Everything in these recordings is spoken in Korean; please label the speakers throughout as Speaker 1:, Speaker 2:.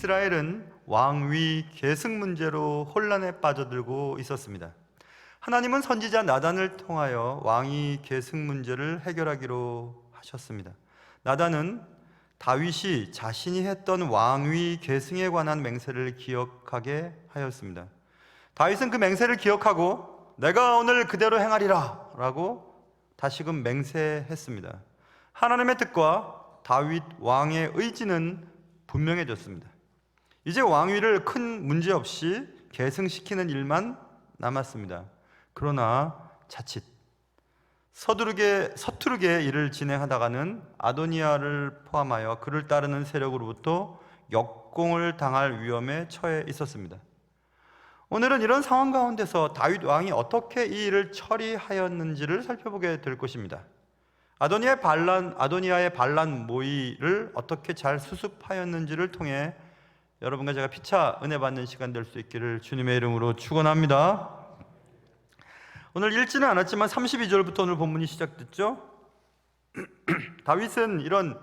Speaker 1: 이스라엘은 왕위 계승 문제로 혼란에 빠져들고 있었습니다. 하나님은 선지자 나단을 통하여 왕위 계승 문제를 해결하기로 하셨습니다. 나단은 다윗이 자신이 했던 왕위 계승에 관한 맹세를 기억하게 하였습니다. 다윗은 그 맹세를 기억하고 내가 오늘 그대로 행하리라 라고 다시금 맹세했습니다. 하나님의 뜻과 다윗 왕의 의지는 분명해졌습니다. 이제 왕위를 큰 문제 없이 계승시키는 일만 남았습니다. 그러나 자칫 서투르게 일을 진행하다가는 아도니아를 포함하여 그를 따르는 세력으로부터 역공을 당할 위험에 처해 있었습니다. 오늘은 이런 상황 가운데서 다윗 왕이 어떻게 이 일을 처리하였는지를 살펴보게 될 것입니다. 아도니아의 반란 모의를 어떻게 잘 수습하였는지를 통해 여러분과 제가 피차 은혜 받는 시간 될 수 있기를 주님의 이름으로 축원합니다. 오늘 읽지는 않았지만 32절부터 오늘 본문이 시작됐죠. 다윗은 이런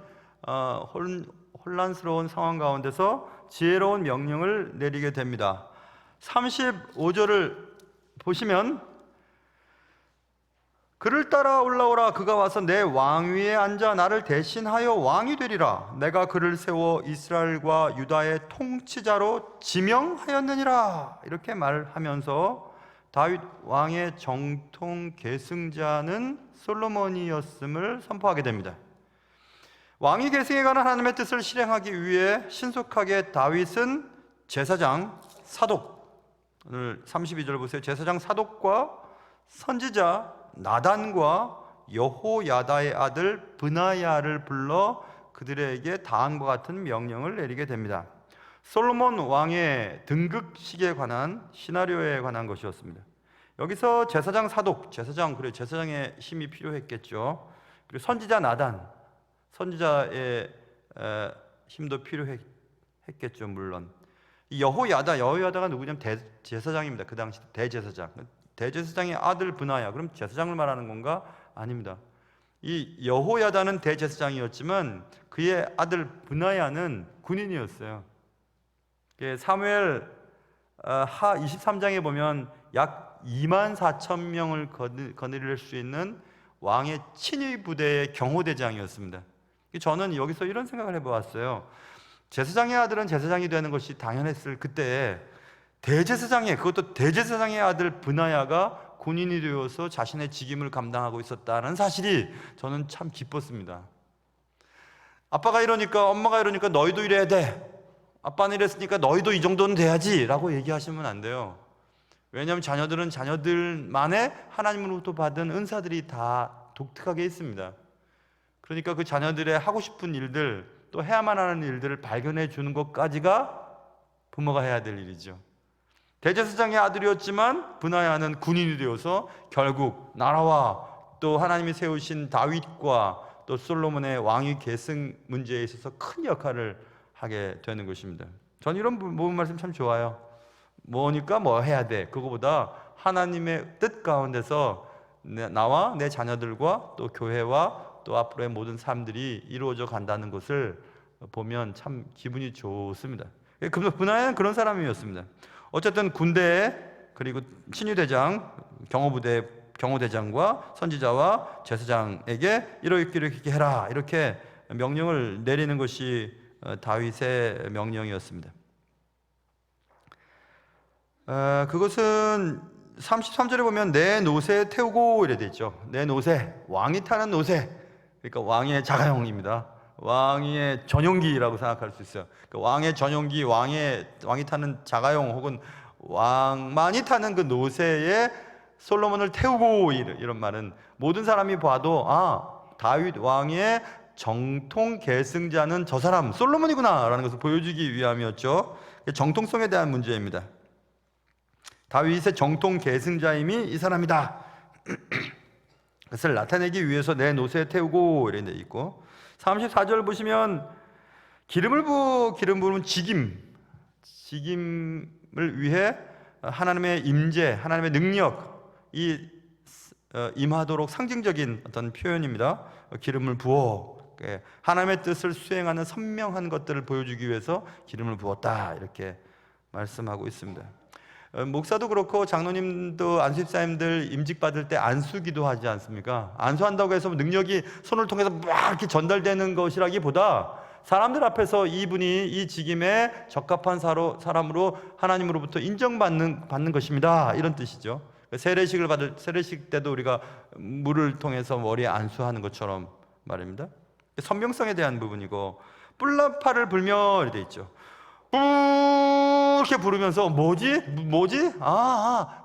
Speaker 1: 혼란스러운 상황 가운데서 지혜로운 명령을 내리게 됩니다. 35절을 보시면 그를 따라 올라오라. 그가 와서 내 왕위에 앉아 나를 대신하여 왕이 되리라. 내가 그를 세워 이스라엘과 유다의 통치자로 지명하였느니라. 이렇게 말하면서 다윗 왕의 정통 계승자는 솔로몬이었음을 선포하게 됩니다. 왕위 계승에 관한 하나님의 뜻을 실행하기 위해 신속하게 다윗은 제사장 사독, 오늘 32절 보세요. 제사장 사독과 선지자 나단과 여호야다의 아들 브나야를 불러 그들에게 다음과 같은 명령을 내리게 됩니다. 솔로몬 왕의 등극식에 관한 시나리오에 관한 것이었습니다. 여기서 제사장 사독, 제사장의 힘이 필요했겠죠. 그리고 선지자 나단, 선지자의 힘도 필요했겠죠. 물론 이 여호야다가 누구냐면 대제사장입니다. 그 당시 대제사장의 아들 브나야. 그럼 제사장을 말하는 건가? 아닙니다. 이 여호야다는 대제사장이었지만 그의 아들 브나야는 군인이었어요. 사무엘 하 23장에 보면 약 24,000명을 거느릴 수 있는 왕의 친위 부대의 경호대장이었습니다. 저는 여기서 이런 생각을 해보았어요. 제사장의 아들은 제사장이 되는 것이 당연했을 그때에 그것도 대제사장의 아들 브나야가 군인이 되어서 자신의 직임을 감당하고 있었다는 사실이 저는 참 기뻤습니다. 아빠가 이러니까, 엄마가 이러니까 너희도 이래야 돼. 아빠는 이랬으니까 너희도 이 정도는 돼야지 라고 얘기하시면 안 돼요. 왜냐하면 자녀들은 자녀들만의 하나님으로부터 받은 은사들이 다 독특하게 있습니다. 그러니까 그 자녀들의 하고 싶은 일들, 또 해야만 하는 일들을 발견해 주는 것까지가 부모가 해야 될 일이죠. 대제사장의 아들이었지만 브나야는 군인이 되어서 결국 나라와 또 하나님이 세우신 다윗과 또 솔로몬의 왕위 계승 문제에 있어서 큰 역할을 하게 되는 것입니다. 저는 이런 모든 말씀 참 좋아요. 뭐니까 뭐 해야 돼. 그거보다 하나님의 뜻 가운데서 나와 내 자녀들과 또 교회와 또 앞으로의 모든 삶들이 이루어져 간다는 것을 보면 참 기분이 좋습니다. 브나야는 그런 사람이었습니다. 어쨌든 군대에 그리고 친위대장, 경호대장과 선지자와 제사장에게 이렇게 해라 이렇게 명령을 내리는 것이 다윗의 명령이었습니다. 그것은 33절에 보면 내 노새 태우고 이래 돼 있죠. 내 노새, 왕이 타는 노새, 그러니까 왕의 자가용입니다. 왕의 전용기라고 생각할 수 있어요. 그러니까 왕의 전용기, 왕이 타는 자가용 혹은 왕만이 타는 그 노새에 솔로몬을 태우고 이런 말은 모든 사람이 봐도 다윗 왕의 정통 계승자는 저 사람 솔로몬이구나 라는 것을 보여주기 위함이었죠. 정통성에 대한 문제입니다. 다윗의 정통 계승자임이 이 사람이다. 그것을 나타내기 위해서 내 노새에 태우고 이렇게 돼 있고, 34절 보시면 기름을 부으면 직임을 위해 하나님의 임재, 하나님의 능력이 임하도록 상징적인 어떤 표현입니다. 기름을 부어 하나님의 뜻을 수행하는 선명한 것들을 보여주기 위해서 기름을 부었다, 이렇게 말씀하고 있습니다. 목사도 그렇고 장로님도 안수집사님들 임직 받을 때 안수기도 하지 않습니까? 안수한다고 해서 능력이 손을 통해서 막 이렇게 전달되는 것이라기보다 사람들 앞에서 이분이 이 직임에 적합한 사람으로 하나님으로부터 인정받는 것입니다, 이런 뜻이죠. 세례식 때도 우리가 물을 통해서 머리에 안수하는 것처럼 말입니다. 선명성에 대한 부분이고, 뿔나파를 불며 이렇게 돼 있죠. 이렇게 부르면서 뭐지?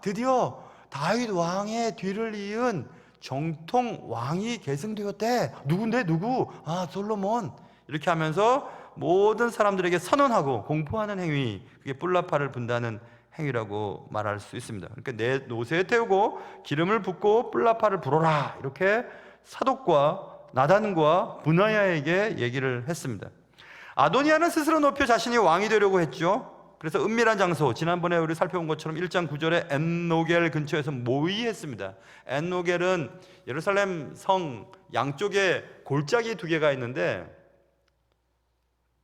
Speaker 1: 드디어 다윗 왕의 뒤를 이은 정통 왕이 계승되었대. 누군데? 누구? 솔로몬. 이렇게 하면서 모든 사람들에게 선언하고 공포하는 행위, 그게 뿔나파를 분다는 행위라고 말할 수 있습니다. 그러니까 내 노새에 태우고 기름을 붓고 뿔나파를 불어라, 이렇게 사독과 나단과 분하야에게 얘기를 했습니다. 아도니아는 스스로 높여 자신이 왕이 되려고 했죠. 그래서 은밀한 장소, 지난번에 우리 살펴본 것처럼 1장 9절에 엔노겔 근처에서 모의했습니다. 엔노겔은 예루살렘 성 양쪽에 골짜기 2개가 있는데,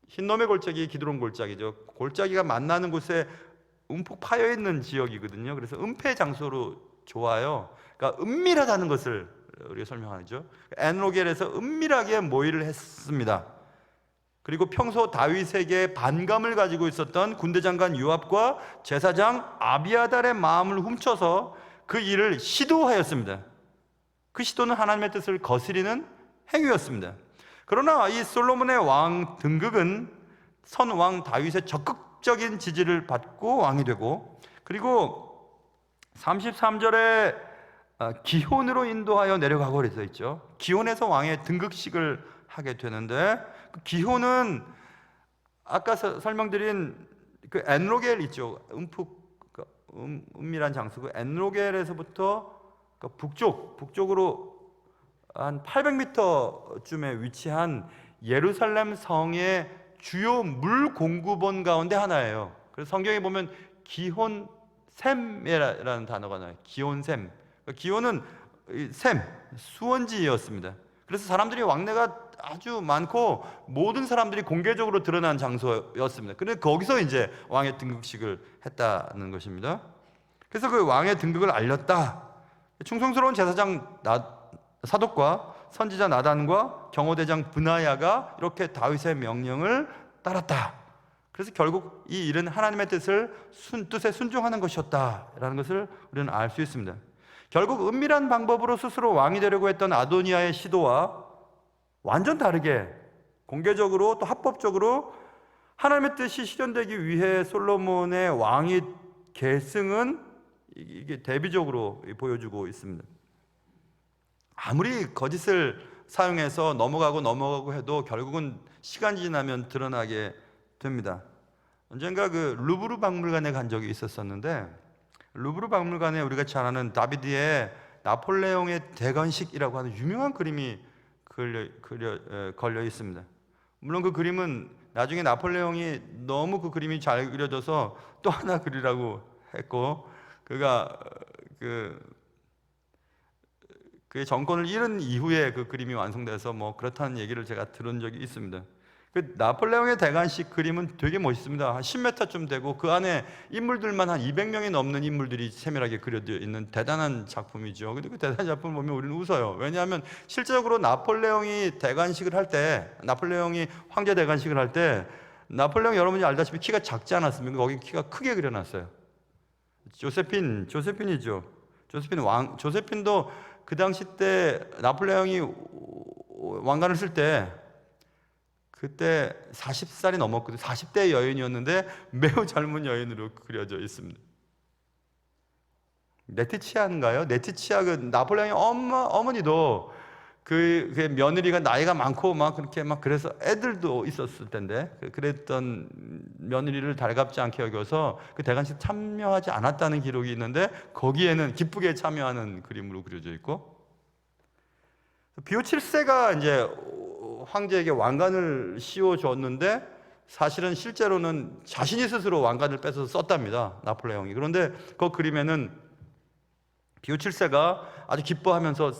Speaker 1: 흰놈의 골짜기, 기드론 골짜기죠. 골짜기가 만나는 곳에 움푹 파여있는 지역이거든요. 그래서 은폐 장소로 좋아요. 그러니까 은밀하다는 것을 우리가 설명하죠. 엔노겔에서 은밀하게 모의를 했습니다. 그리고 평소 다윗에게 반감을 가지고 있었던 군대장관 요압과 제사장 아비아달의 마음을 훔쳐서 그 일을 시도하였습니다. 그 시도는 하나님의 뜻을 거스리는 행위였습니다. 그러나 이 솔로몬의 왕 등극은 선왕 다윗의 적극적인 지지를 받고 왕이 되고, 그리고 33절에 기혼으로 인도하여 내려가고 그래서 있죠. 기혼에서 왕의 등극식을 하게 되는데, 그 기혼은 아까 설명드린 그 엔로겔 있죠. 은밀한 장소, 그 엔로겔에서부터 그 북쪽으로 한 800m쯤에 위치한 예루살렘 성의 주요 물 공급원 가운데 하나예요. 그래서 성경에 보면 기혼샘이라는 단어가 나와요. 기혼샘. 기혼은 샘, 수원지였습니다. 그래서 사람들이 왕래가 아주 많고 모든 사람들이 공개적으로 드러난 장소였습니다. 그런데 거기서 이제 왕의 등극식을 했다는 것입니다. 그래서 그 왕의 등극을 알렸다. 충성스러운 제사장 사독과 선지자 나단과 경호대장 브나야가 이렇게 다윗의 명령을 따랐다. 그래서 결국 이 일은 하나님의 뜻에 순종하는 것이었다라는 것을 우리는 알 수 있습니다. 결국 은밀한 방법으로 스스로 왕이 되려고 했던 아도니아의 시도와 완전 다르게 공개적으로 또 합법적으로 하나님의 뜻이 실현되기 위해 솔로몬의 왕위 계승은 이게 대비적으로 보여주고 있습니다. 아무리 거짓을 사용해서 넘어가고 해도 결국은 시간이 지나면 드러나게 됩니다. 언젠가 그 루브르 박물관에 간 적이 있었는데, 루브르 박물관에 우리가 잘 아는 다비드의 나폴레옹의 대관식이라고 하는 유명한 그림이 걸려 있습니다. 물론 그 그림은 나중에 나폴레옹이 너무 그 그림이 잘 그려져서 또 하나 그리라고 했고, 그가 그 정권을 잃은 이후에 그 그림이 완성돼서 뭐 그렇다는 얘기를 제가 들은 적이 있습니다. 그 나폴레옹의 대관식 그림은 되게 멋있습니다. 한 10m쯤 되고 그 안에 인물들만 한 200명이 넘는 인물들이 세밀하게 그려져 있는 대단한 작품이죠. 근데 그 대단한 작품을 보면 우리는 웃어요. 왜냐하면 실제적으로 나폴레옹이 황제 대관식을 할 때 나폴레옹 여러분이 알다시피 키가 작지 않았습니까? 거기 키가 크게 그려놨어요. 조세핀이죠. 조세핀도 그 당시 때 나폴레옹이 왕관을 쓸 때 그때 40살이 넘었거든요. 40대 여인이었는데 매우 젊은 여인으로 그려져 있습니다. 네티치아인가요? 네티치아 그 나폴레옹의 어머니도 그 며느리가 나이가 많고 막 그렇게 막 그래서 애들도 있었을 텐데 그랬던 며느리를 달갑지 않게 여겨서 그 대관식 참여하지 않았다는 기록이 있는데 거기에는 기쁘게 참여하는 그림으로 그려져 있고, 비오 7세가 이제 황제에게 왕관을 씌워줬는데 사실은 실제로는 자신이 스스로 왕관을 뺏어서 썼답니다, 나폴레옹이. 그런데 그 그림에는 피오 7세가 아주 기뻐하면서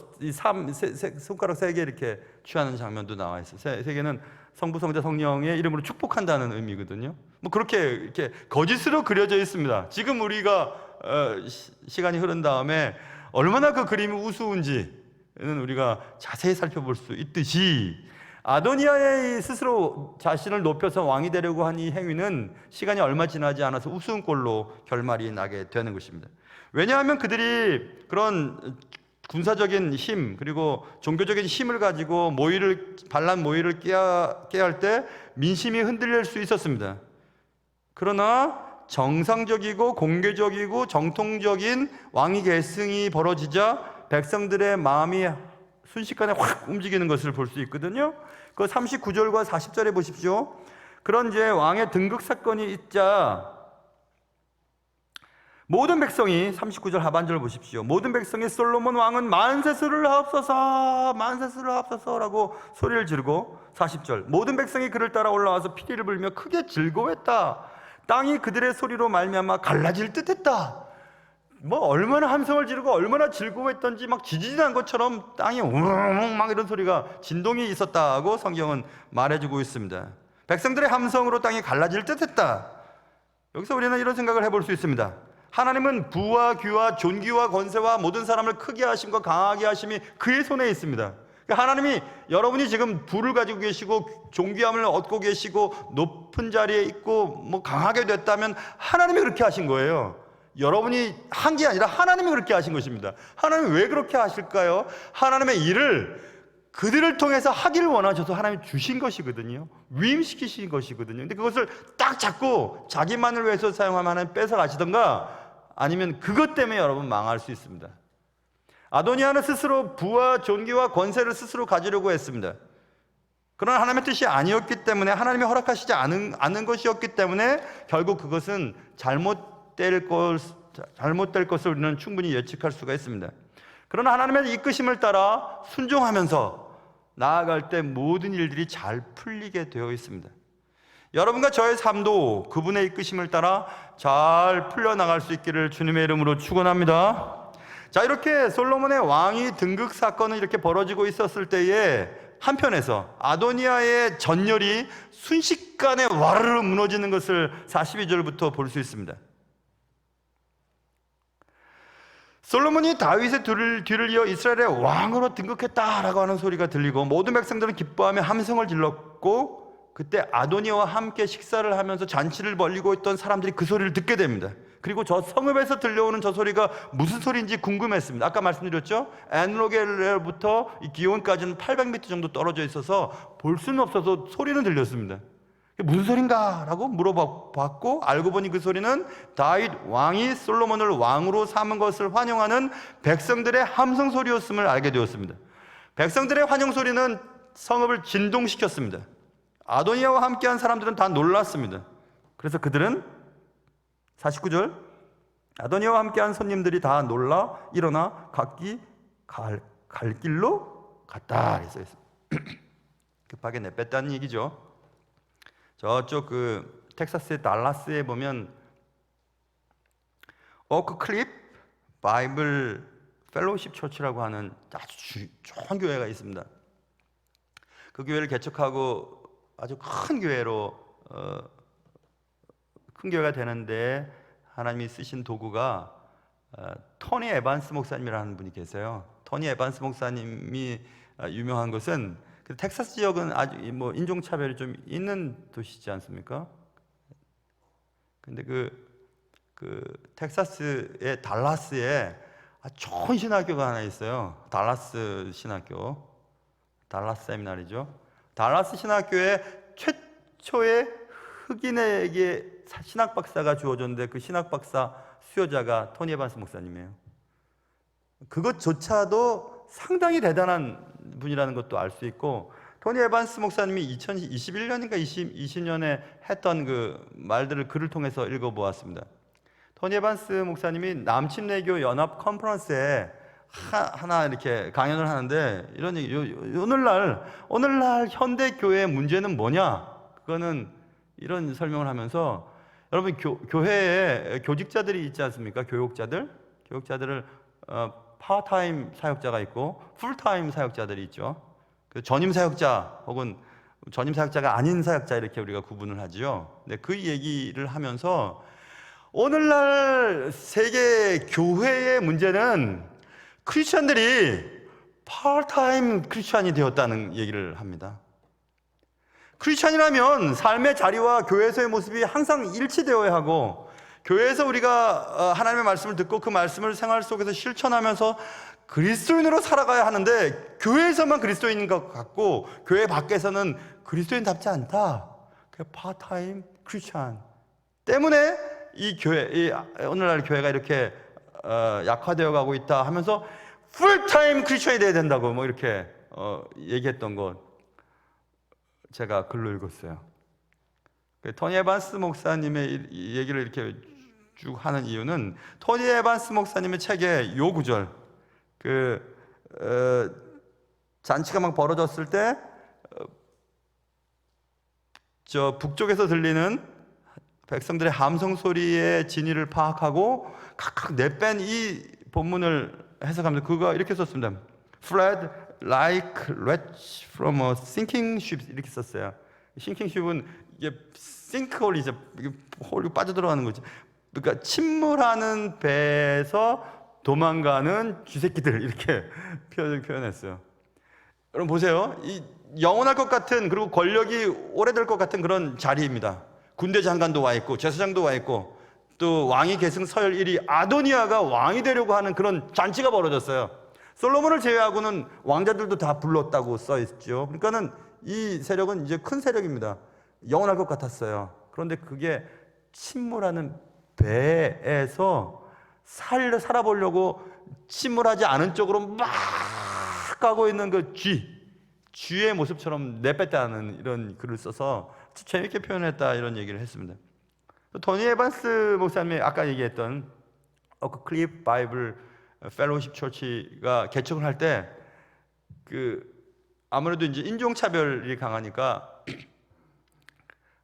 Speaker 1: 손가락 세 개 이렇게 취하는 장면도 나와 있어요. 세 개는 성부, 성자, 성령의 이름으로 축복한다는 의미거든요. 뭐 그렇게 이렇게 거짓으로 그려져 있습니다. 지금 우리가 시간이 흐른 다음에 얼마나 그 그림이 우스운지는 우리가 자세히 살펴볼 수 있듯이, 아도니아의 스스로 자신을 높여서 왕이 되려고 한 이 행위는 시간이 얼마 지나지 않아서 우스운 꼴로 결말이 나게 되는 것입니다. 왜냐하면 그들이 그런 군사적인 힘, 그리고 종교적인 힘을 가지고 반란 모의를 깨야 할 때 민심이 흔들릴 수 있었습니다. 그러나 정상적이고 공개적이고 정통적인 왕위 계승이 벌어지자 백성들의 마음이 순식간에 확 움직이는 것을 볼 수 있거든요. 그 39절과 40절에 보십시오. 그런 이제 왕의 등극 사건이 있자 모든 백성이, 39절 하반절을 보십시오. 모든 백성이 솔로몬 왕은 만세수를 하옵소서, 만세수를 하옵소서라고 소리를 지르고, 40절 모든 백성이 그를 따라 올라와서 피리를 불며 크게 즐거워했다. 땅이 그들의 소리로 말미암아 갈라질 듯했다. 뭐 얼마나 함성을 지르고 얼마나 즐거워했던지 막 지지난 것처럼 땅이 우웅 막 이런 소리가, 진동이 있었다고 성경은 말해주고 있습니다. 백성들의 함성으로 땅이 갈라질 듯했다. 여기서 우리는 이런 생각을 해볼 수 있습니다. 하나님은 부와 귀와 존귀와 권세와 모든 사람을 크게 하심과 강하게 하심이 그의 손에 있습니다. 하나님이, 여러분이 지금 부를 가지고 계시고 존귀함을 얻고 계시고 높은 자리에 있고 뭐 강하게 됐다면 하나님이 그렇게 하신 거예요. 여러분이 한 게 아니라 하나님이 그렇게 하신 것입니다. 하나님이 왜 그렇게 하실까요? 하나님의 일을 그들을 통해서 하기를 원하셔서 하나님이 주신 것이거든요. 위임시키신 것이거든요. 근데 그것을 딱 잡고 자기만을 위해서 사용하면 하나님 뺏어가시던가, 아니면 그것 때문에 여러분 망할 수 있습니다. 아도니아는 스스로 부와 존귀와 권세를 스스로 가지려고 했습니다. 그러나 하나님의 뜻이 아니었기 때문에, 하나님이 허락하시지 않은 것이었기 때문에 결국 그것은 잘못될 것을 우리는 충분히 예측할 수가 있습니다. 그러나 하나님의 이끄심을 따라 순종하면서 나아갈 때 모든 일들이 잘 풀리게 되어 있습니다. 여러분과 저의 삶도 그분의 이끄심을 따라 잘 풀려나갈 수 있기를 주님의 이름으로 축원합니다. 자, 이렇게 솔로몬의 왕위 등극 사건은 이렇게 벌어지고 있었을 때에 한편에서 아도니아의 전열이 순식간에 와르르 무너지는 것을 42절부터 볼 수 있습니다. 솔로몬이 다윗의 뒤를 이어 이스라엘의 왕으로 등극했다라고 하는 소리가 들리고 모든 백성들은 기뻐하며 함성을 질렀고, 그때 아도니아와 함께 식사를 하면서 잔치를 벌이고 있던 사람들이 그 소리를 듣게 됩니다. 그리고 저 성읍에서 들려오는 저 소리가 무슨 소리인지 궁금했습니다. 아까 말씀드렸죠? 엔로겔부터 기온까지는 800m 정도 떨어져 있어서 볼 수는 없어서 소리는 들렸습니다. 무슨 소린가? 라고 물어봤고, 알고 보니 그 소리는 다윗 왕이 솔로몬을 왕으로 삼은 것을 환영하는 백성들의 함성 소리였음을 알게 되었습니다. 백성들의 환영 소리는 성읍을 진동시켰습니다. 아도니아와 함께한 사람들은 다 놀랐습니다. 그래서 그들은 49절 아도니아와 함께한 손님들이 다 놀라 일어나 각기 갈 길로 갔다 그랬어요. 급하게 내뺐다는 얘기죠. 저쪽 그 텍사스의 달라스에 보면 오크클립 바이블 펠로우십 처치라고 하는 아주 좋은 교회가 있습니다. 그 교회를 개척하고 아주 큰 교회로 큰 교회가 되는데 하나님이 쓰신 도구가 토니 에반스 목사님이라는 분이 계세요. 토니 에반스 목사님이 유명한 것은, 텍사스 지역은 아주 뭐 인종차별이 좀 있는 도시지 않습니까? 근데 그 텍사스의 달라스에 아주 좋은 신학교가 하나 있어요. 달라스 신학교, 달라스 세미나리죠. 달라스 신학교에 최초의 흑인에게 신학 박사가 주어졌는데 그 신학 박사 수여자가 토니 에반스 목사님이에요. 그것조차도 상당히 대단한 분이라는 것도 알 수 있고, 토니 에반스 목사님이 2021년인가 20년에 했던 그 말들을 글을 통해서 읽어보았습니다. 토니 에반스 목사님이 남침내교 연합 컨퍼런스에 하나 이렇게 강연을 하는데 이런 얘기, 오늘날 현대 교회의 문제는 뭐냐? 그거는 이런 설명을 하면서, 여러분 교회에 교직자들이 있지 않습니까? 교육자들을 파트타임 사역자가 있고 풀타임 사역자들이 있죠. 그 전임 사역자 혹은 전임 사역자가 아닌 사역자 이렇게 우리가 구분을 하지요. 근데 그 얘기를 하면서 오늘날 세계 교회의 문제는 크리스천들이 파트타임 크리스천이 되었다는 얘기를 합니다. 크리스천이라면 삶의 자리와 교회에서의 모습이 항상 일치되어야 하고, 교회에서 우리가 하나님의 말씀을 듣고 그 말씀을 생활 속에서 실천하면서 그리스도인으로 살아가야 하는데, 교회에서만 그리스도인인 것 같고 교회 밖에서는 그리스도인답지 않다. 그 파트타임 크리스천 때문에 이 교회, 오늘날 교회가 이렇게 약화되어 가고 있다 하면서 풀타임 크리스천이 돼야 된다고 뭐 이렇게 얘기했던 것 제가 글로 읽었어요. 토니 에반스 목사님의 얘기를 이렇게 쭉 하는 이유는, 토니 에반스 목사님의 책에 요 구절, 잔치가 막 벌어졌을 때 저 북쪽에서 들리는 백성들의 함성 소리의 진위를 파악하고 각각 내뺀 이 본문을 해석하면서 그가 이렇게 썼습니다. Fled like wretch from a sinking ship, 이렇게 썼어요. sinking ship은 이게 싱크홀이죠. 이게 홀이 빠져들어가는 거죠. 그러니까 침몰하는 배에서 도망가는 쥐새끼들, 이렇게 표현했어요. 여러분 보세요. 이 영원할 것 같은, 그리고 권력이 오래될 것 같은 그런 자리입니다. 군대 장관도 와 있고 제사장도 와 있고 또 왕위 계승 서열 1위 아도니아가 왕이 되려고 하는 그런 잔치가 벌어졌어요. 솔로몬을 제외하고는 왕자들도 다 불렀다고 써 있죠. 그러니까는 이 세력은 이제 큰 세력입니다. 영원할 것 같았어요. 그런데 그게 침몰하는 배에서 살아보려고 침몰하지 않은 쪽으로 막 가고 있는 그 쥐의 모습처럼 내뺐다는 이런 글을 써서 재밌게 표현했다, 이런 얘기를 했습니다. 토니 에반스 목사님이 아까 얘기했던 클리프 바이블 펠로우십 처치가 개척을 할 때 아무래도 이제 인종차별이 강하니까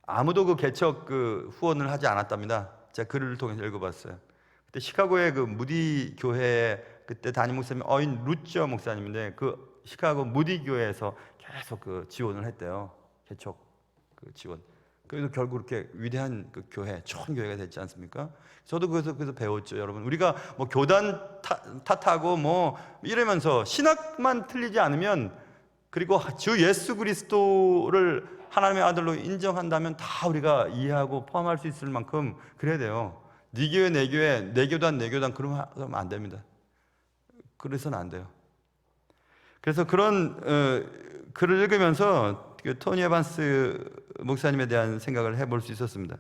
Speaker 1: 아무도 그 개척 후원을 하지 않았답니다. 제가 글을 통해서 읽어봤어요. 그때 시카고의 무디 교회 그때 담임 목사님 어인 루처 목사님인데, 그 시카고 무디 교회에서 계속 지원을 했대요. 개척 지원. 그래서 결국 이렇게 위대한 교회, 좋은 교회가 됐지 않습니까? 저도 그래서 배웠죠, 여러분. 우리가 뭐 교단 탓하고 뭐 이러면서 신학만 틀리지 않으면, 그리고 주 예수 그리스도를 하나님의 아들로 인정한다면 다 우리가 이해하고 포함할 수 있을 만큼 그래야 돼요. 네 교회, 내 교회, 내 교단, 내 교단 그러면 안 됩니다. 그래서는 안 돼요. 그래서 그런 글을 읽으면서 토니 에반스 목사님에 대한 생각을 해볼 수 있었습니다.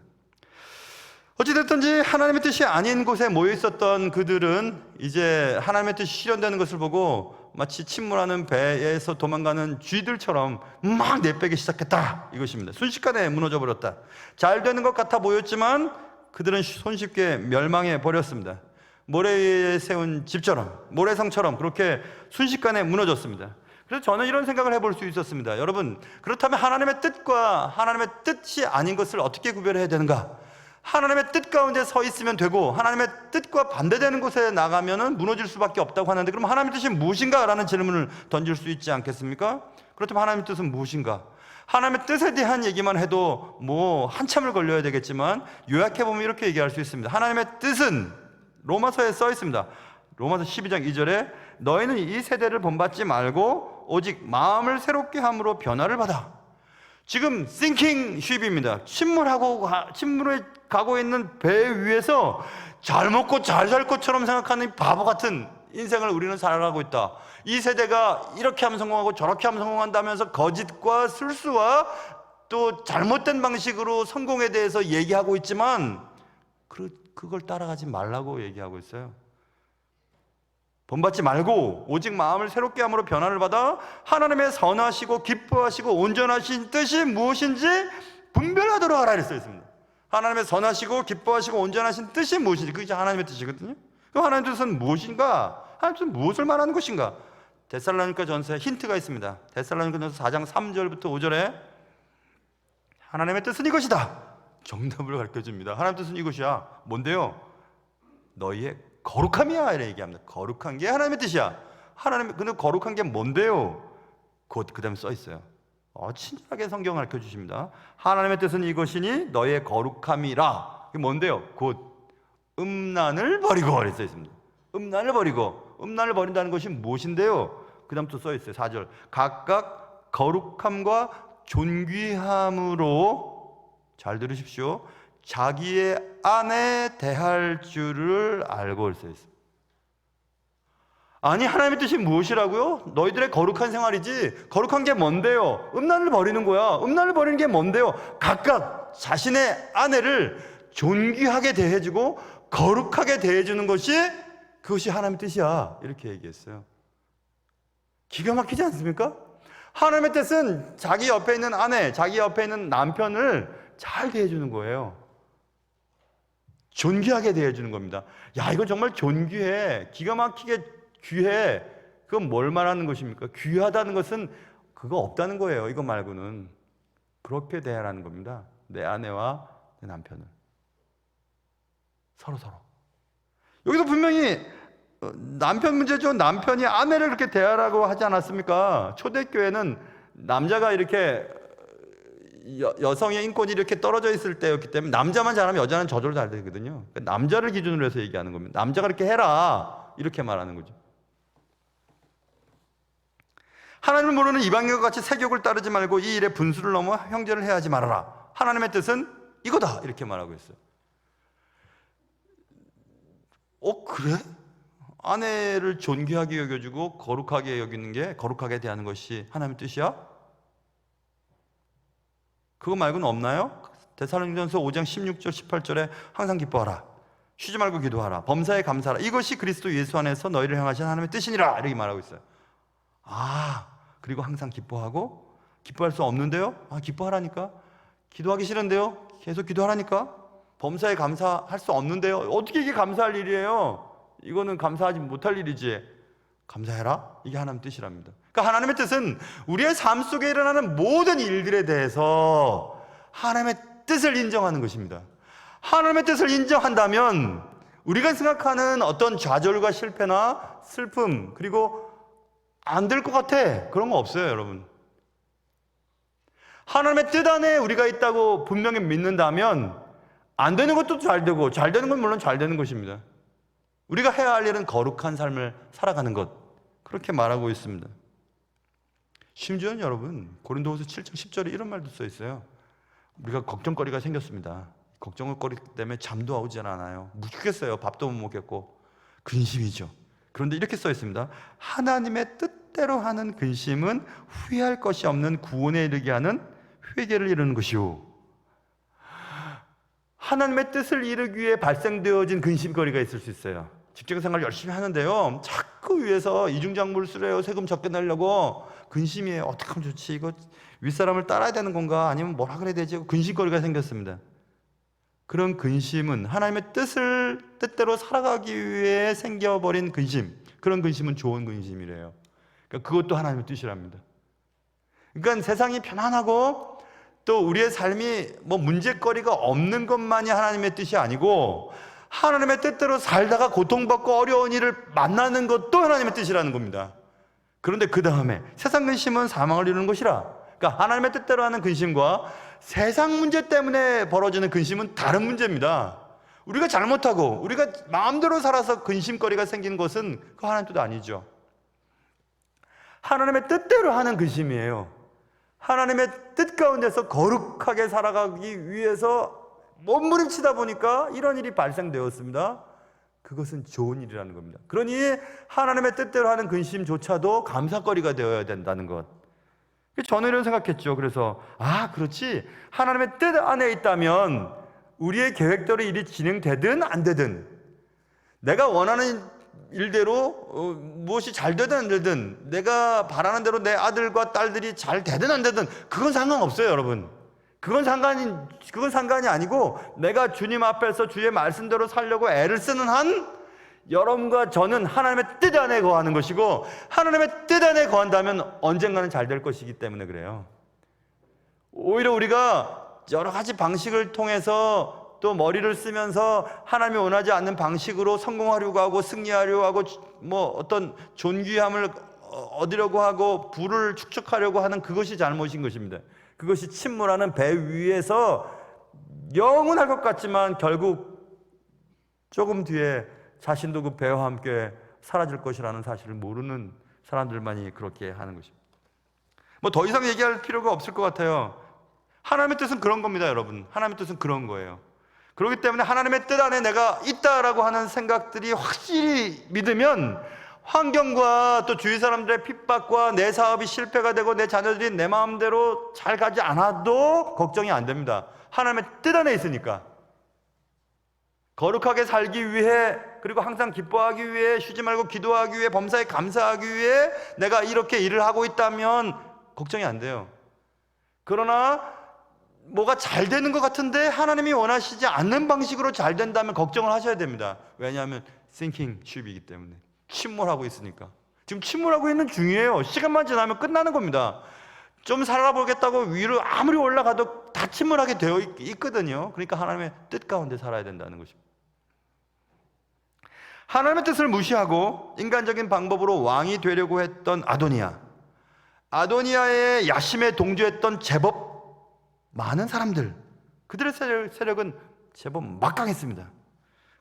Speaker 1: 어찌됐든지 하나님의 뜻이 아닌 곳에 모여 있었던 그들은 이제 하나님의 뜻이 실현되는 것을 보고 마치 침몰하는 배에서 도망가는 쥐들처럼 막 내빼기 시작했다, 이것입니다. 순식간에 무너져 버렸다. 잘 되는 것 같아 보였지만 그들은 손쉽게 멸망해 버렸습니다. 모래 위에 세운 집처럼, 모래성처럼 그렇게 순식간에 무너졌습니다. 그래서 저는 이런 생각을 해볼 수 있었습니다. 여러분, 그렇다면 하나님의 뜻과 하나님의 뜻이 아닌 것을 어떻게 구별해야 되는가? 하나님의 뜻 가운데 서 있으면 되고, 하나님의 뜻과 반대되는 곳에 나가면은 무너질 수밖에 없다고 하는데, 그럼 하나님의 뜻이 무엇인가? 라는 질문을 던질 수 있지 않겠습니까? 그렇다면 하나님의 뜻은 무엇인가? 하나님의 뜻에 대한 얘기만 해도 뭐 한참을 걸려야 되겠지만, 요약해보면 이렇게 얘기할 수 있습니다. 하나님의 뜻은 로마서에 써 있습니다. 로마서 12장 2절에 너희는 이 세대를 본받지 말고 오직 마음을 새롭게 함으로 변화를 받아. 지금 sinking ship입니다. 침몰해 가고 있는 배 위에서 잘 먹고 잘 살 것처럼 생각하는 바보 같은 인생을 우리는 살아가고 있다. 이 세대가 이렇게 하면 성공하고 저렇게 하면 성공한다면서 거짓과 술수와 또 잘못된 방식으로 성공에 대해서 얘기하고 있지만 그걸 따라가지 말라고 얘기하고 있어요. 본받지 말고 오직 마음을 새롭게 함으로 변화를 받아 하나님의 선하시고 기뻐하시고 온전하신 뜻이 무엇인지 분별하도록 하라 이랬어 있습니다. 하나님의 선하시고 기뻐하시고 온전하신 뜻이 무엇인지, 그게 하나님의 뜻이거든요. 그럼 하나님의 뜻은 무엇인가? 하나님의 뜻은 무엇을 말하는 것인가? 데살로니가 전서에 힌트가 있습니다. 데살로니가 전서 4장 3절부터 5절에 하나님의 뜻은 이것이다, 정답을 가르쳐줍니다. 하나님의 뜻은 이것이야. 뭔데요? 너희의 거룩함이야 이렇게 얘기합니다. 거룩한 게 하나님의 뜻이야. 근데 거룩한 게 뭔데요? 곧 그 다음에 써 있어요. 친절하게 성경 가르쳐 주십니다. 하나님의 뜻은 이것이니 너의 거룩함이라. 그게 뭔데요? 곧 음란을 버리고 이렇게 써 있습니다. 음란을 버린다는 것이 무엇인데요? 그 다음 또 써 있어요. 4절. 각각 거룩함과 존귀함으로, 잘 들으십시오, 자기의 아내 대할 줄을 알고 써 있어요. 아니, 하나님의 뜻이 무엇이라고요? 너희들의 거룩한 생활이지. 거룩한 게 뭔데요? 음란을 버리는 거야. 음란을 버리는 게 뭔데요? 각각 자신의 아내를 존귀하게 대해주고 거룩하게 대해주는 것이, 그것이 하나님의 뜻이야. 이렇게 얘기했어요. 기가 막히지 않습니까? 하나님의 뜻은 자기 옆에 있는 아내, 자기 옆에 있는 남편을 잘 대해주는 거예요. 존귀하게 대해주는 겁니다. 야, 이건 정말 존귀해. 기가 막히게 귀해. 그건 뭘 말하는 것입니까? 귀하다는 것은 그거 없다는 거예요. 이거 말고는. 그렇게 대하라는 겁니다. 내 아내와 내 남편을. 서로. 여기서 분명히 남편 문제죠. 남편이 아내를 그렇게 대하라고 하지 않았습니까? 초대교회는 남자가 이렇게 여성의 인권이 이렇게 떨어져 있을 때였기 때문에 남자만 잘하면 여자는 저절로 잘 되거든요. 그러니까 남자를 기준으로 해서 얘기하는 겁니다. 남자가 이렇게 해라. 이렇게 말하는 거죠. 하나님을 모르는 이방인과 같이 세욕을 따르지 말고 이 일에 분수를 넘어 형제를 해하지 말아라. 하나님의 뜻은 이거다. 이렇게 말하고 있어요. 그래? 아내를 존귀하게 여겨주고 거룩하게 여기는 게, 거룩하게 대하는 것이 하나님의 뜻이야? 그거 말고는 없나요? 데살로니가전서 5장 16절 18절에 항상 기뻐하라, 쉬지 말고 기도하라, 범사에 감사하라, 이것이 그리스도 예수 안에서 너희를 향하신 하나님의 뜻이니라. 이렇게 말하고 있어요. 그리고 항상 기뻐하고, 기뻐할 수 없는데요? 기뻐하라니까. 기도하기 싫은데요? 계속 기도하라니까. 범사에 감사할 수 없는데요? 어떻게 이게 감사할 일이에요? 이거는 감사하지 못할 일이지. 감사해라. 이게 하나님의 뜻이랍니다. 그러니까 하나님의 뜻은 우리의 삶 속에 일어나는 모든 일들에 대해서 하나님의 뜻을 인정하는 것입니다. 하나님의 뜻을 인정한다면 우리가 생각하는 어떤 좌절과 실패나 슬픔, 그리고 안 될 것 같아, 그런 거 없어요, 여러분. 하나님의 뜻 안에 우리가 있다고 분명히 믿는다면 안 되는 것도 잘 되고, 잘 되는 건 물론 잘 되는 것입니다. 우리가 해야 할 일은 거룩한 삶을 살아가는 것, 그렇게 말하고 있습니다. 심지어는 여러분, 고린도후서 7장 10절에 이런 말도 써 있어요. 우리가 걱정거리가 생겼습니다. 걱정거리 때문에 잠도 오지 않아요. 못 죽겠어요. 밥도 못 먹겠고. 근심이죠. 그런데 이렇게 써 있습니다. 하나님의 뜻대로 하는 근심은 후회할 것이 없는 구원에 이르게 하는 회개를 이루는 것이요. 하나님의 뜻을 이루기 위해 발생되어진 근심거리가 있을 수 있어요. 직장생활 열심히 하는데요, 자꾸 위에서 이중작물을 쓰래요. 세금 적게 내려고. 근심이에요. 어떻게 하면 좋지? 이거 윗사람을 따라야 되는 건가? 아니면 뭐라 그래야 되지? 근심거리가 생겼습니다. 그런 근심은 하나님의 뜻대로 살아가기 위해 생겨버린 근심, 그런 근심은 좋은 근심이래요. 그러니까 그것도 하나님의 뜻이랍니다. 그러니까 세상이 편안하고 또 우리의 삶이 문제거리가 없는 것만이 하나님의 뜻이 아니고, 하나님의 뜻대로 살다가 고통받고 어려운 일을 만나는 것도 하나님의 뜻이라는 겁니다. 그런데 그 다음에 세상 근심은 사망을 이루는 것이라. 그러니까 하나님의 뜻대로 하는 근심과 세상 문제 때문에 벌어지는 근심은 다른 문제입니다. 우리가 잘못하고 우리가 마음대로 살아서 근심거리가 생긴 것은 그 하나님 뜻 아니죠. 하나님의 뜻대로 하는 근심이에요. 하나님의 뜻 가운데서 거룩하게 살아가기 위해서 몸부림치다 보니까 이런 일이 발생되었습니다. 그것은 좋은 일이라는 겁니다. 그러니 하나님의 뜻대로 하는 근심조차도 감사거리가 되어야 된다는 것. 저는 이런 생각했죠. 그래서 그렇지, 하나님의 뜻 안에 있다면 우리의 계획대로 일이 진행되든 안 되든, 내가 원하는 일대로 무엇이 잘 되든 안 되든, 내가 바라는 대로 내 아들과 딸들이 잘 되든 안 되든, 그건 상관없어요, 여러분. 그건 상관이 아니고, 내가 주님 앞에서 주의 말씀대로 살려고 애를 쓰는 한 여러분과 저는 하나님의 뜻 안에 거하는 것이고, 하나님의 뜻 안에 거한다면 언젠가는 잘 될 것이기 때문에 그래요. 오히려 우리가 여러 가지 방식을 통해서 또 머리를 쓰면서 하나님이 원하지 않는 방식으로 성공하려고 하고 승리하려고 하고 뭐 어떤 존귀함을 얻으려고 하고 부를 축적하려고 하는 그것이 잘못인 것입니다. 그것이 침몰하는 배 위에서 영원할 것 같지만 결국 조금 뒤에 자신도 그 배와 함께 사라질 것이라는 사실을 모르는 사람들만이 그렇게 하는 것입니다. 뭐 더 이상 얘기할 필요가 없을 것 같아요. 하나님의 뜻은 그런 겁니다, 여러분. 하나님의 뜻은 그런 거예요. 그렇기 때문에 하나님의 뜻 안에 내가 있다라고 하는 생각들이 확실히 믿으면 환경과 또 주위 사람들의 핍박과 내 사업이 실패가 되고 내 자녀들이 내 마음대로 잘 가지 않아도 걱정이 안 됩니다. 하나님의 뜻 안에 있으니까. 거룩하게 살기 위해, 그리고 항상 기뻐하기 위해, 쉬지 말고 기도하기 위해, 범사에 감사하기 위해 내가 이렇게 일을 하고 있다면 걱정이 안 돼요. 그러나 뭐가 잘 되는 것 같은데 하나님이 원하시지 않는 방식으로 잘 된다면 걱정을 하셔야 됩니다. 왜냐하면 sinking ship이기 때문에. 침몰하고 있으니까. 지금 침몰하고 있는 중이에요. 시간만 지나면 끝나는 겁니다. 좀 살아보겠다고 위로 아무리 올라가도 다 침몰하게 되어 있거든요. 그러니까 하나님의 뜻 가운데 살아야 된다는 것입니다. 하나님의 뜻을 무시하고 인간적인 방법으로 왕이 되려고 했던 아도니아의 야심에 동조했던 제법 많은 사람들, 그들의 세력은 제법 막강했습니다.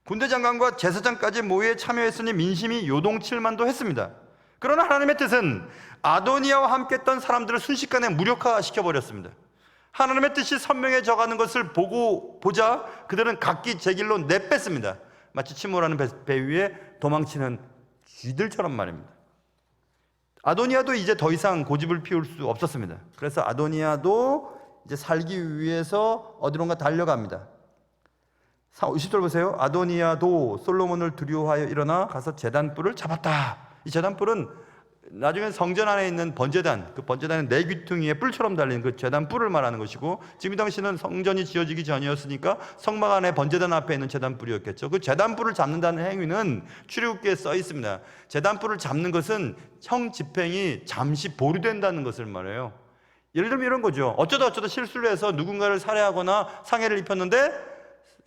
Speaker 1: 군대 장관과 제사장까지 모의에 참여했으니 민심이 요동칠만도 했습니다. 그러나 하나님의 뜻은 아도니아와 함께했던 사람들을 순식간에 무력화시켜버렸습니다. 하나님의 뜻이 선명해져가는 것을 보자 그들은 각기 제 길로 내뺐습니다. 마치 침몰하는 배 위에 도망치는 쥐들처럼 말입니다. 아도니아도 이제 더 이상 고집을 피울 수 없었습니다. 그래서 아도니아도 이제 살기 위해서 어디론가 달려갑니다. 20절 보세요. 아도니아도 솔로몬을 두려워하여 일어나 가서 제단뿔을 잡았다. 이 제단뿔은 나중에 성전 안에 있는 번제단, 그 번제단의 네 귀퉁이에 뿔처럼 달린 그 제단뿔을 말하는 것이고, 지금 이 당시는 성전이 지어지기 전이었으니까 성막 안에 번제단 앞에 있는 제단뿔이었겠죠. 그 제단뿔을 잡는다는 행위는 출애굽기에 써 있습니다. 제단뿔을 잡는 것은 형 집행이 잠시 보류된다는 것을 말해요. 예를 들면 이런 거죠. 어쩌다 실수를 해서 누군가를 살해하거나 상해를 입혔는데,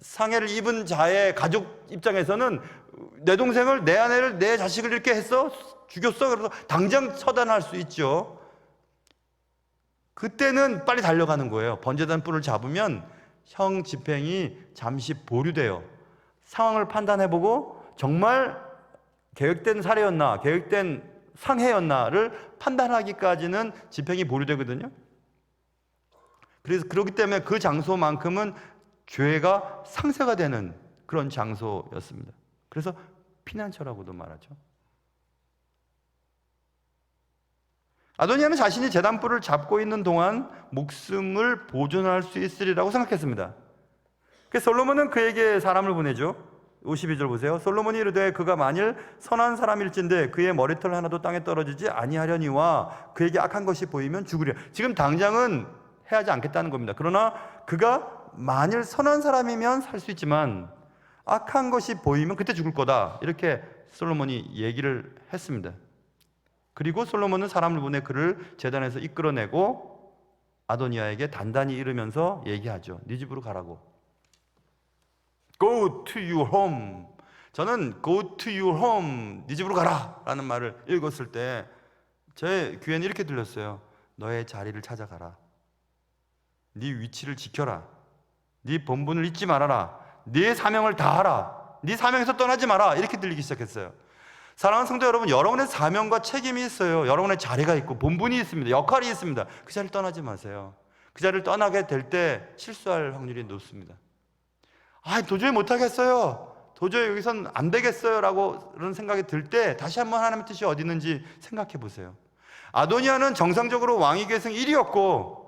Speaker 1: 상해를 입은 자의 가족 입장에서는 내 동생을, 내 아내를, 내 자식을 이렇게 했어? 죽였어? 그래서 당장 처단할 수 있죠. 그때는 빨리 달려가는 거예요. 번제단 뿔을 잡으면 형 집행이 잠시 보류돼요. 상황을 판단해보고 정말 계획된 살해였나, 계획된 상해였나를 판단하기까지는 집행이 보류되거든요. 그래서 그렇기 때문에 그 장소만큼은 죄가 상쇄가 되는 그런 장소였습니다. 그래서 피난처라고도 말하죠. 아도니아는 자신이 제단뿔을 잡고 있는 동안 목숨을 보존할 수 있으리라고 생각했습니다. 그래서 솔로몬은 그에게 사람을 보내죠. 52절 보세요. 솔로몬이 이르되 그가 만일 선한 사람일진데 그의 머리털 하나도 땅에 떨어지지 아니하려니와 그에게 악한 것이 보이면 죽으려. 지금 당장은 해하지 않겠다는 겁니다. 그러나 그가 만일 선한 사람이면 살 수 있지만 악한 것이 보이면 그때 죽을 거다. 이렇게 솔로몬이 얘기를 했습니다. 그리고 솔로몬은 사람을 보내 그를 제단에서 이끌어내고 아도니아에게 단단히 이르면서 얘기하죠. 네 집으로 가라고. Go to your home. 저는 Go to your home, 네 집으로 가라 라는 말을 읽었을 때 제 귀에는 이렇게 들렸어요. 너의 자리를 찾아가라. 네 위치를 지켜라. 네 본분을 잊지 말아라. 네 사명을 다하라. 네 사명에서 떠나지 마라. 이렇게 들리기 시작했어요. 사랑하는 성도 여러분, 여러분의 사명과 책임이 있어요. 여러분의 자리가 있고 본분이 있습니다. 역할이 있습니다. 그 자리를 떠나지 마세요. 그 자리를 떠나게 될 때 실수할 확률이 높습니다. 도저히 못하겠어요. 도저히 여기선 안 되겠어요 라고 그런 생각이 들 때 다시 한번 하나님의 뜻이 어디 있는지 생각해 보세요. 아도니아는 정상적으로 왕위 계승 1위였고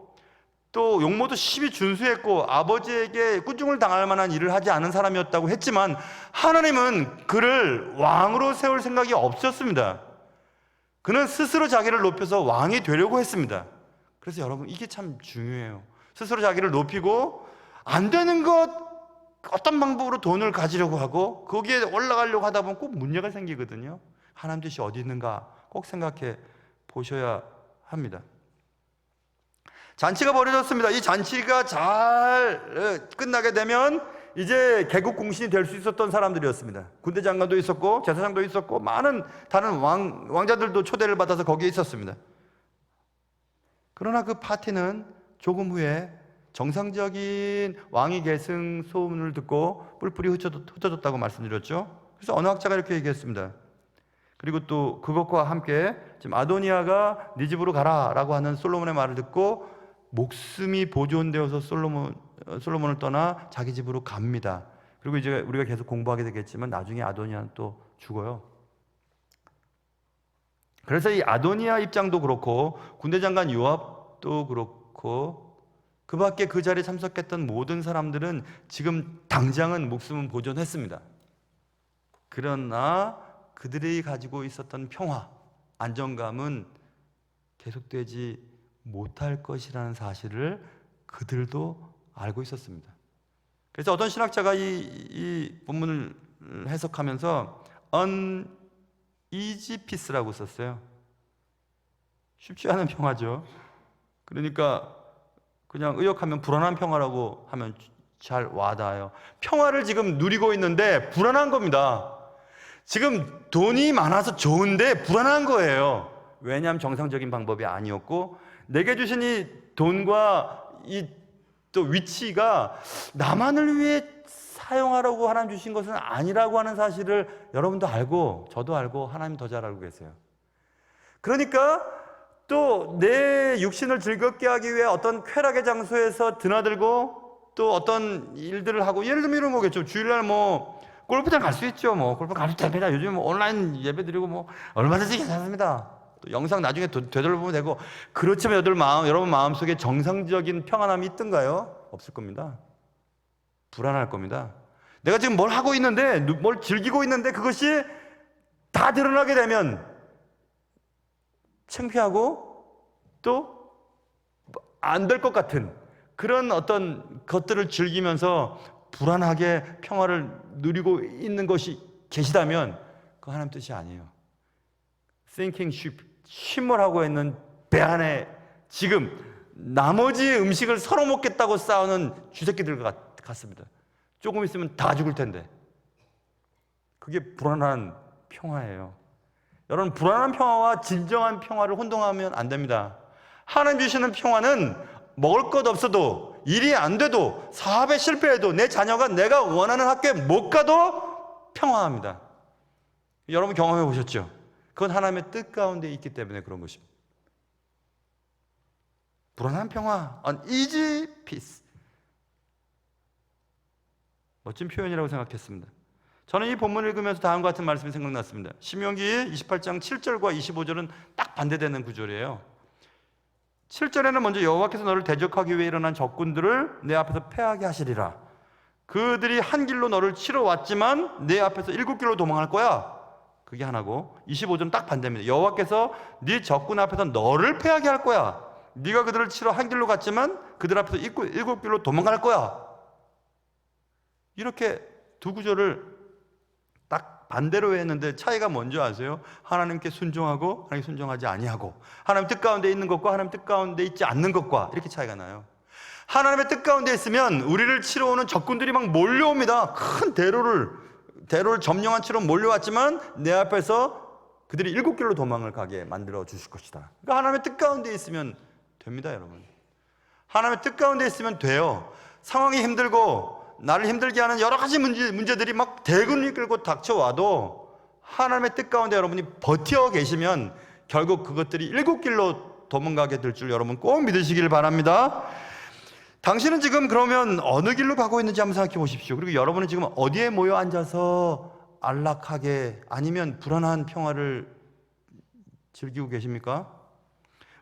Speaker 1: 또 용모도 심히 준수했고 아버지에게 꾸중을 당할 만한 일을 하지 않은 사람이었다고 했지만 하나님은 그를 왕으로 세울 생각이 없었습니다. 그는 스스로 자기를 높여서 왕이 되려고 했습니다. 그래서 여러분, 이게 참 중요해요. 스스로 자기를 높이고 안 되는 것 어떤 방법으로 돈을 가지려고 하고 거기에 올라가려고 하다 보면 꼭 문제가 생기거든요. 하나님 뜻이 어디 있는가 꼭 생각해 보셔야 합니다. 잔치가 벌어졌습니다. 이 잔치가 잘 끝나게 되면 이제 개국 공신이 될 수 있었던 사람들이었습니다. 군대 장관도 있었고 제사장도 있었고 많은 다른 왕자들도 초대를 받아서 거기에 있었습니다. 그러나 그 파티는 조금 후에 정상적인 왕위 계승 소문을 듣고 뿔뿔이 흩어졌다고 말씀드렸죠. 그래서 어느 학자가 이렇게 얘기했습니다. 그리고 또 그것과 함께 지금 아도니아가 네 집으로 가라라고 하는 솔로몬의 말을 듣고 목숨이 보존되어서 솔로몬을 떠나 자기 집으로 갑니다. 그리고 이제 우리가 계속 공부하게 되겠지만 나중에 아도니아는 또 죽어요. 그래서 이 아도니아 입장도 그렇고 군대 장관 요압도 그렇고 그 밖에 그 자리에 참석했던 모든 사람들은 지금 당장은 목숨은 보존했습니다. 그러나 그들이 가지고 있었던 평화, 안정감은 계속되지 못할 것이라는 사실을 그들도 알고 있었습니다. 그래서 어떤 신학자가 이 본문을 해석하면서 uneasy peace라고 썼어요. 쉽지 않은 평화죠. 그러니까 그냥 의역하면 불안한 평화라고 하면 잘 와닿아요. 평화를 지금 누리고 있는데 불안한 겁니다. 지금 돈이 많아서 좋은데 불안한 거예요. 왜냐하면 정상적인 방법이 아니었고 내게 주신 이 돈과 이 또 위치가 나만을 위해 사용하라고 하나님 주신 것은 아니라고 하는 사실을 여러분도 알고 저도 알고 하나님 더 잘 알고 계세요. 그러니까 또 내 육신을 즐겁게 하기 위해 어떤 쾌락의 장소에서 드나들고 또 어떤 일들을 하고 예를 들면 이런 거겠죠. 주일날 뭐 골프장 갈 수 있죠. 뭐 골프 가도 됩니다. 요즘 뭐 온라인 예배 드리고 뭐 얼마든지 괜찮습니다. 또 영상 나중에 되돌아보면 되고. 그렇지만 여러분 마음속에 정상적인 평안함이 있던가요? 없을 겁니다. 불안할 겁니다. 내가 지금 뭘 하고 있는데 뭘 즐기고 있는데 그것이 다 드러나게 되면 창피하고 또 안 될 것 같은 그런 어떤 것들을 즐기면서 불안하게 평화를 누리고 있는 것이 계시다면 그거 하나님 뜻이 아니에요. Sinking ship, 쉼을 하고 있는 배 안에 지금 나머지 음식을 서로 먹겠다고 싸우는 쥐새끼들 같습니다. 조금 있으면 다 죽을 텐데. 그게 불안한 평화예요. 여러분, 불안한 평화와 진정한 평화를 혼동하면 안 됩니다. 하나님 주시는 평화는 먹을 것 없어도, 일이 안 돼도, 사업에 실패해도, 내 자녀가 내가 원하는 학교에 못 가도 평화합니다. 여러분 경험해 보셨죠? 그건 하나님의 뜻 가운데 있기 때문에 그런 것입니다. 불안한 평화, uneasy peace. 멋진 표현이라고 생각했습니다. 저는 이 본문을 읽으면서 다음과 같은 말씀이 생각났습니다. 신명기 28장 7절과 25절은 딱 반대되는 구절이에요. 7절에는 먼저 여호와께서 너를 대적하기 위해 일어난 적군들을 내 앞에서 패하게 하시리라. 그들이 한 길로 너를 치러 왔지만 내 앞에서 7길로 도망할 거야. 그게 하나고, 25절은 딱 반대입니다. 여호와께서 네 적군 앞에서 너를 패하게 할 거야. 네가 그들을 치러 한 길로 갔지만 그들 앞에서 7길로 도망갈 거야. 이렇게 두 구절을 딱 반대로 했는데 차이가 뭔지 아세요? 하나님께 순종하고 하나님께 순종하지 아니하고, 하나님 뜻 가운데 있는 것과 하나님 뜻 가운데 있지 않는 것과 이렇게 차이가 나요. 하나님의 뜻 가운데 있으면 우리를 치러 오는 적군들이 막 몰려옵니다. 큰 대로를 점령한 채로 몰려왔지만 내 앞에서 그들이 7길로 도망을 가게 만들어 주실 것이다. 그러니까 하나님의 뜻 가운데 있으면 됩니다, 여러분. 하나님의 뜻 가운데 있으면 돼요. 상황이 힘들고 나를 힘들게 하는 여러 가지 문제들이 막 대군을 끌고 닥쳐와도 하나님의 뜻 가운데 여러분이 버텨 계시면 결국 그것들이 7길로 도망가게 될 줄 여러분 꼭 믿으시길 바랍니다. 당신은 지금 그러면 어느 길로 가고 있는지 한번 생각해 보십시오. 그리고 여러분은 지금 어디에 모여 앉아서 안락하게 아니면 불안한 평화를 즐기고 계십니까?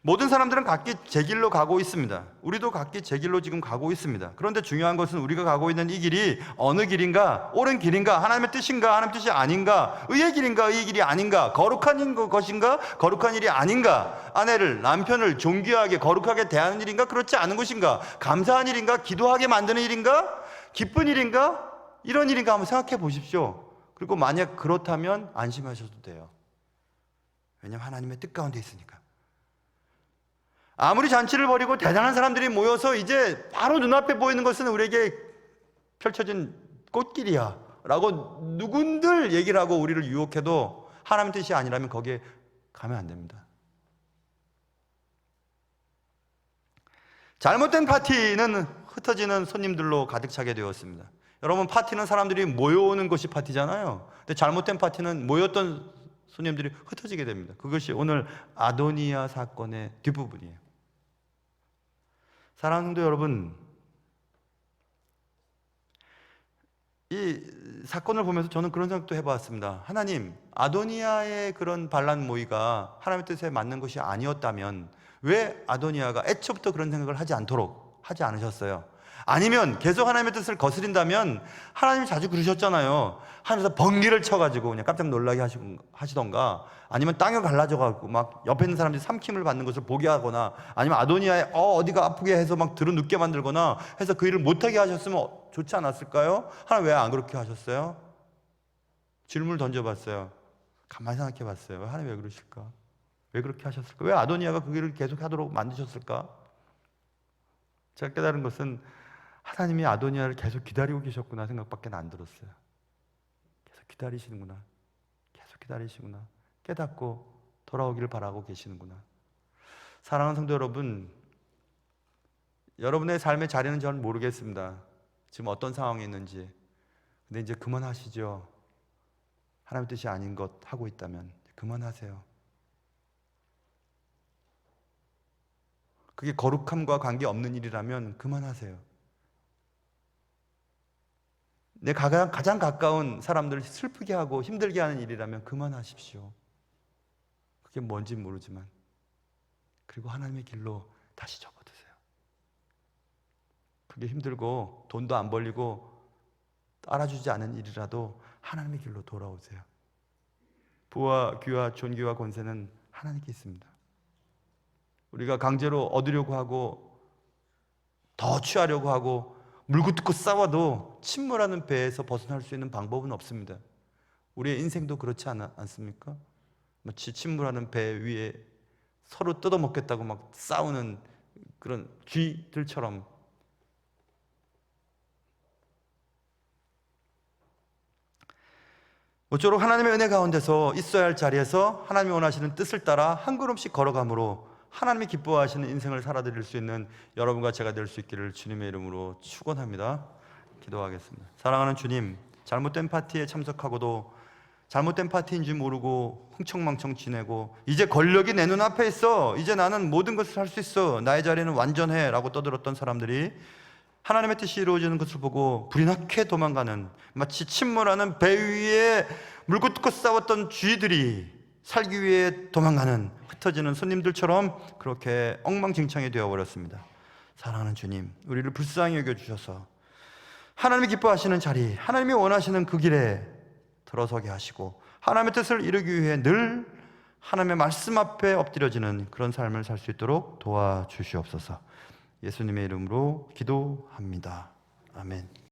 Speaker 1: 모든 사람들은 각기 제 길로 가고 있습니다. 우리도 각기 제 길로 지금 가고 있습니다. 그런데 중요한 것은 우리가 가고 있는 이 길이 어느 길인가, 옳은 길인가, 하나님의 뜻인가, 하나님의 뜻이 아닌가, 의의 길인가, 의의 길이 아닌가, 거룩한 것인가, 거룩한 일이 아닌가, 아내를, 남편을 존귀하게, 거룩하게 대하는 일인가, 그렇지 않은 것인가, 감사한 일인가, 기도하게 만드는 일인가, 기쁜 일인가, 이런 일인가 한번 생각해 보십시오. 그리고 만약 그렇다면 안심하셔도 돼요. 왜냐하면 하나님의 뜻 가운데 있으니까. 아무리 잔치를 벌이고 대단한 사람들이 모여서 이제 바로 눈앞에 보이는 것은 우리에게 펼쳐진 꽃길이야 라고 누군들 얘기를 하고 우리를 유혹해도 하나님 뜻이 아니라면 거기에 가면 안 됩니다. 잘못된 파티는 흩어지는 손님들로 가득 차게 되었습니다. 여러분, 파티는 사람들이 모여오는 것이 파티잖아요. 근데 잘못된 파티는 모였던 손님들이 흩어지게 됩니다. 그것이 오늘 아도니아 사건의 뒷부분이에요. 사랑하는 성도 여러분, 이 사건을 보면서 저는 그런 생각도 해봤습니다. 하나님, 아도니아의 그런 반란 모의가 하나님의 뜻에 맞는 것이 아니었다면 왜 아도니아가 애초부터 그런 생각을 하지 않도록 하지 않으셨어요? 아니면 계속 하나님의 뜻을 거스린다면, 하나님이 자주 그러셨잖아요. 하늘에서 번개를 쳐가지고 그냥 깜짝 놀라게 하시던가, 아니면 땅을 갈라져가지고 막 옆에 있는 사람들이 삼킴을 받는 것을 보게 하거나, 아니면 아도니아의 어디가 아프게 해서 막 들어 눕게 만들거나 해서 그 일을 못하게 하셨으면 좋지 않았을까요? 하나님 왜 안 그렇게 하셨어요? 질문을 던져봤어요. 가만히 생각해 봤어요. 하나님 왜 그러실까? 왜 그렇게 하셨을까? 왜 아도니아가 그 일을 계속 하도록 만드셨을까? 제가 깨달은 것은 하나님이 아도니아를 계속 기다리고 계셨구나 생각밖에 안 들었어요. 계속 기다리시는구나. 계속 기다리시구나. 깨닫고 돌아오기를 바라고 계시는구나. 사랑하는 성도 여러분, 여러분의 삶의 자리는 저는 모르겠습니다. 지금 어떤 상황에 있는지. 근데 이제 그만하시죠. 하나님 뜻이 아닌 것 하고 있다면 그만하세요. 그게 거룩함과 관계없는 일이라면 그만하세요. 내 가장 가까운 사람들을 슬프게 하고 힘들게 하는 일이라면 그만하십시오. 그게 뭔지 모르지만. 그리고 하나님의 길로 다시 접어드세요. 그게 힘들고 돈도 안 벌리고 알아주지 않은 일이라도 하나님의 길로 돌아오세요. 부와 귀와 존귀와 권세는 하나님께 있습니다. 우리가 강제로 얻으려고 하고 더 취하려고 하고 물고 뜯고 싸워도 침몰하는 배에서 벗어날 수 있는 방법은 없습니다. 우리의 인생도 그렇지 않습니까? 마치 침몰하는 배 위에 서로 뜯어먹겠다고 막 싸우는 그런 쥐들처럼 모쪼록 하나님의 은혜 가운데서 있어야 할 자리에서 하나님이 원하시는 뜻을 따라 한 걸음씩 걸어감으로 하나님이 기뻐하시는 인생을 살아드릴 수 있는 여러분과 제가 될 수 있기를 주님의 이름으로 축원합니다. 기도하겠습니다. 사랑하는 주님, 잘못된 파티에 참석하고도 잘못된 파티인 줄 모르고 흥청망청 지내고 이제 권력이 내 눈앞에 있어, 이제 나는 모든 것을 할 수 있어, 나의 자리는 완전해 라고 떠들었던 사람들이 하나님의 뜻이 이루어지는 것을 보고 불이 나게 도망가는, 마치 침몰하는 배 위에 물고 뜯고 싸웠던 쥐들이 살기 위해 도망가는 흩어지는 손님들처럼 그렇게 엉망진창이 되어버렸습니다. 사랑하는 주님, 우리를 불쌍히 여겨주셔서 하나님이 기뻐하시는 자리, 하나님이 원하시는 그 길에 들어서게 하시고 하나님의 뜻을 이루기 위해 늘 하나님의 말씀 앞에 엎드려지는 그런 삶을 살 수 있도록 도와주시옵소서. 예수님의 이름으로 기도합니다. 아멘.